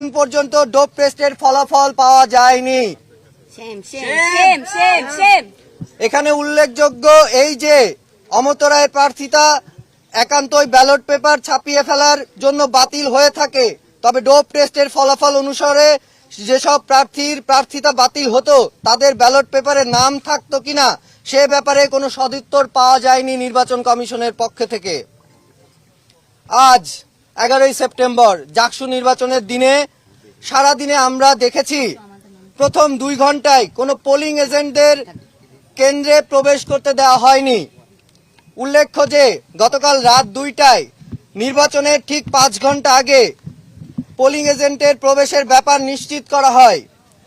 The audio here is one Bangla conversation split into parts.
পর্যন্ত ডোপ টেস্টের ফলাফল পাওয়া যায়নি। এখানে উল্লেখযোগ্য এই যে অমর্ত্য রায়ের প্রার্থিতা একান্তই ব্যালট পেপার ছাপিয়ে ফেলার জন্য বাতিল হয়ে থাকে, তবে ডোপ টেস্টের ফলাফল অনুসারে যেসব প্রার্থিতা বাতিল হতো তাদের ব্যালট পেপারে নাম থাকতো কিনা সে ব্যাপারে কোনো সদুত্তর পাওয়া যায়নি নির্বাচন কমিশনের পক্ষ থেকে। আজ 11ই সেপ্টেম্বর জাকসু নির্বাচনের দিনে সারাদিনে আমরা দেখেছি প্রথম 2 ঘন্টায় কোনো পোলিং এজেন্টদের কেন্দ্রে প্রবেশ করতে দেওয়া হয়নি। উল্লেখ্য যে গতকাল রাত 2টায় নির্বাচনের ঠিক 5 ঘন্টা আগে পোলিং এজেন্টের প্রবেশের ব্যাপার নিশ্চিত করা হয়।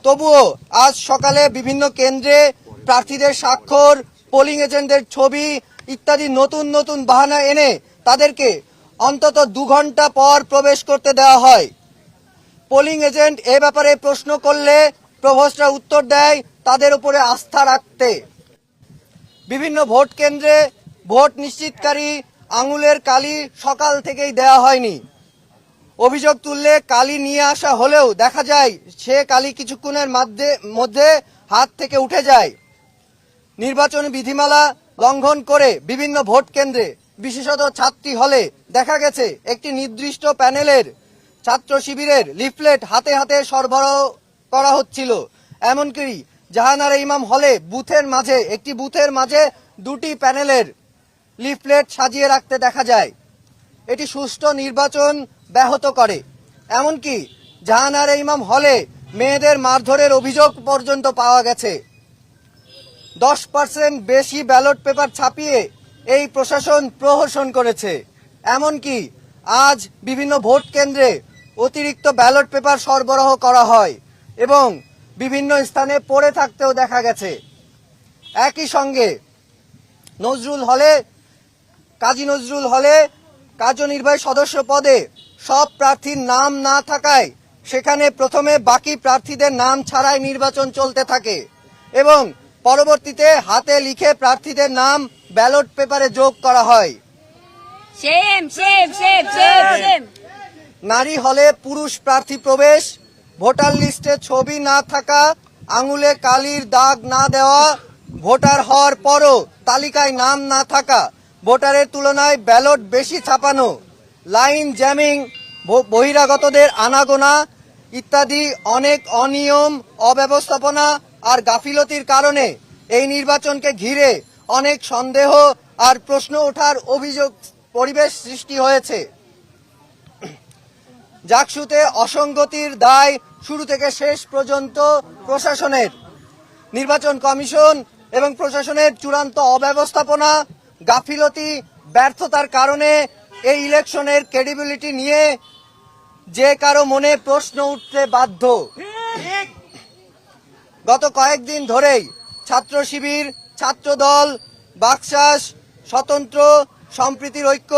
তবুও আজ সকালে বিভিন্ন কেন্দ্রে প্রার্থীদের স্বাক্ষর, পোলিং এজেন্টদের ছবি ইত্যাদি নতুন নতুন বাহানা এনে তাদেরকে অন্তত 2 ঘন্টা পর প্রবেশ করতে দেওয়া হয়। পোলিং এজেন্ট এ ব্যাপারে প্রশ্ন করলে প্রভোস্টরা উত্তর দেয় তাদের উপরে আস্থা রাখতে। বিভিন্ন ভোট কেন্দ্রে ভোট নিশ্চিতকারী আঙুলের কালি সকাল থেকেই দেওয়া হয়নি। অভিযোগ তুললে কালি নিয়ে আসা হলেও দেখা যায় সে কালি কিছুক্ষণের মধ্যে হাত থেকে উঠে যায়। নির্বাচন বিধিমালা লঙ্ঘন করে বিভিন্ন ভোট কেন্দ্রে বিশেষত ছাত্রী হলে দেখা গেছে একটি নির্দিষ্ট প্যানেলের ছাত্র শিবিরের লিফলেট হাতে হাতে সরবরাহ করা হচ্ছিল। এমনকি জাহানারা ইমাম হলে একটি বুথের মাঝে 2টি প্যানেলের লিফলেট সাজিয়ে রাখতে দেখা যায়। এটি সুষ্ঠু নির্বাচন ব্যাহত করে। এমনকি জাহানারা ইমাম হলে মেয়েদের মারধরের অভিযোগ পর্যন্ত পাওয়া গেছে। 10% বেশি ব্যালট পেপার ছাপিয়ে এই প্রশাসন প্রহসন করেছে। এমনকি আজ বিভিন্ন ভোট কেন্দ্রে অতিরিক্ত ব্যালট পেপার সরবরাহ করা হয় এবং বিভিন্ন স্থানে পড়ে থাকতেও দেখা গেছে। একই সঙ্গে কাজী নজরুল হলে কার্যনির্বাহী সদস্য পদে সব প্রার্থীর নাম না থাকায় সেখানে প্রথমে বাকি প্রার্থীদের নাম ছাড়াই নির্বাচন চলতে থাকে এবং পরবর্তীতে হাতে লিখে প্রার্থীদের নাম ব্যালট পেপারে যোগ করা হয়। নারী হলে পুরুষ প্রার্থী প্রবেশ, ভোটার লিস্টে ছবি না থাকা, আঙুলে কালির দাগ না দেওয়া, ভোটার হওয়ার পরও তালিকায় নাম না থাকা, ভোটারের তুলনায় ব্যালট বেশি ছাপানো, লাইন জ্যামিং, বহিরাগতদের আনাগোনা ইত্যাদি অনেক অনিয়ম, অব্যবস্থাপনা আর গাফিলতির কারণে এই নির্বাচনকে ঘিরে অনেক সন্দেহ আর প্রশ্ন ওঠার পরিবেশ সৃষ্টি হয়েছে। জাকসুতে অসঙ্গতির দায় শুরু থেকে শেষ পর্যন্ত প্রশাসনের। নির্বাচন কমিশন এবং প্রশাসনের চূড়ান্ত অব্যবস্থাপনা, গাফিলতি, ব্যর্থতার কারণে এই ইলেকশনের ক্রেডিবিলিটি নিয়ে যে কারো মনে প্রশ্ন উঠতে বাধ্য। গত কয়েকদিন ধরেই ছাত্র শিবির, ছাত্রদল, বাকশাস, স্বতন্ত্র, সম্প্রীতির ঐক্য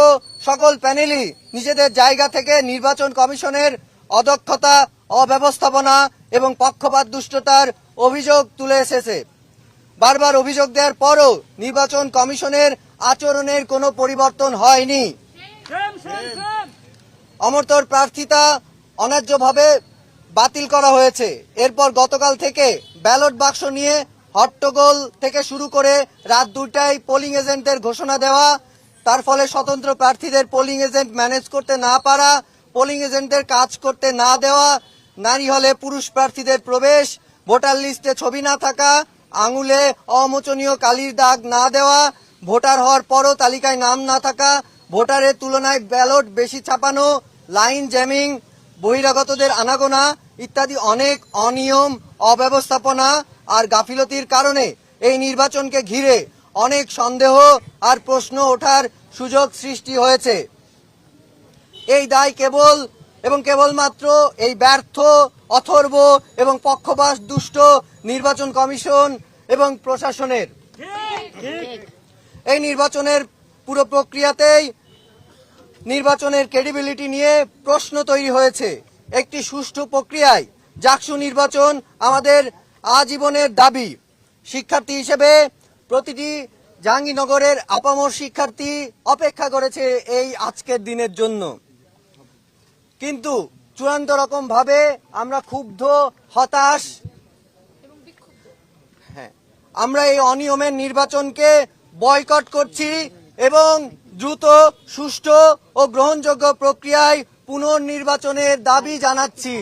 সকল প্যানেলই নিজেদের জায়গা থেকে নির্বাচন কমিশনের অদক্ষতা, অব্যবস্থাপনা এবং পক্ষপাত দুষ্টতার অভিযোগ তুলে এসেছে। বারবার অভিযোগ দেওয়ার পরও নির্বাচন কমিশনের আচরণের কোনো পরিবর্তন হয়নি। অমর্ত্যর প্রার্থিতা অন্যায্যভাবে বাতিল করা হয়েছে। এরপর গতকাল থেকে ব্যালট বাক্স নিয়ে হট্টগোল থেকে শুরু করে রাত 2টায় পোলিং এজেন্টদের ঘোষণা দেওয়া, তার ফলে স্বতন্ত্র প্রার্থীদের পোলিং এজেন্ট ম্যানেজ করতে না পারা, পোলিং এজেন্টদের কাজ করতে না দেওয়া, নারী হলে পুরুষ প্রার্থীদের প্রবেশ, ভোটার লিস্টে ছবি না থাকা, আঙুলে অমোচনীয় কালির দাগ না দেওয়া, ভোটার হওয়ার পরও তালিকায় নাম না থাকা, ভোটারের তুলনায় ব্যালট বেশি ছাপানো, লাইন জ্যামিং, বহিরাগতদের আনাগোনা ইত্যাদি অনেক অনিয়ম, অব্যবস্থাপনা আর গাফিলতির কারণে এই নির্বাচনকে ঘিরে অনেক সন্দেহ আর প্রশ্ন ওঠার সুযোগ সৃষ্টি হয়েছে। এই দায় কেবলমাত্র এই ব্যর্থ, অথর্ব এবং পক্ষপাত দুষ্ট নির্বাচন কমিশন এবং প্রশাসনের। এই নির্বাচনের পুরো প্রক্রিয়াতেই নির্বাচনের ক্রেডিবিলিটি নিয়ে প্রশ্ন তৈরি হয়েছে। একটি সুষ্ঠু প্রক্রিয়ায় জাকসু নির্বাচন আমাদের আজীবনের দাবি। শিক্ষার্থী হিসেবে প্রতিটি জাহাঙ্গীরনগরের আপামর শিক্ষার্থী অপেক্ষা করেছে এই আজকের দিনের জন্য। কিন্তু চূড়ান্ত রকম ভাবে আমরা ক্ষুব্ধ, হতাশ। হ্যাঁ, আমরা এই অনিয়মের নির্বাচনকে বয়কট করছি এবং দ্রুত, সুষ্ঠু ও গ্রহণযোগ্য প্রক্রিয়ায় পুনর্নির্বাচনের দাবি জানাচ্ছি।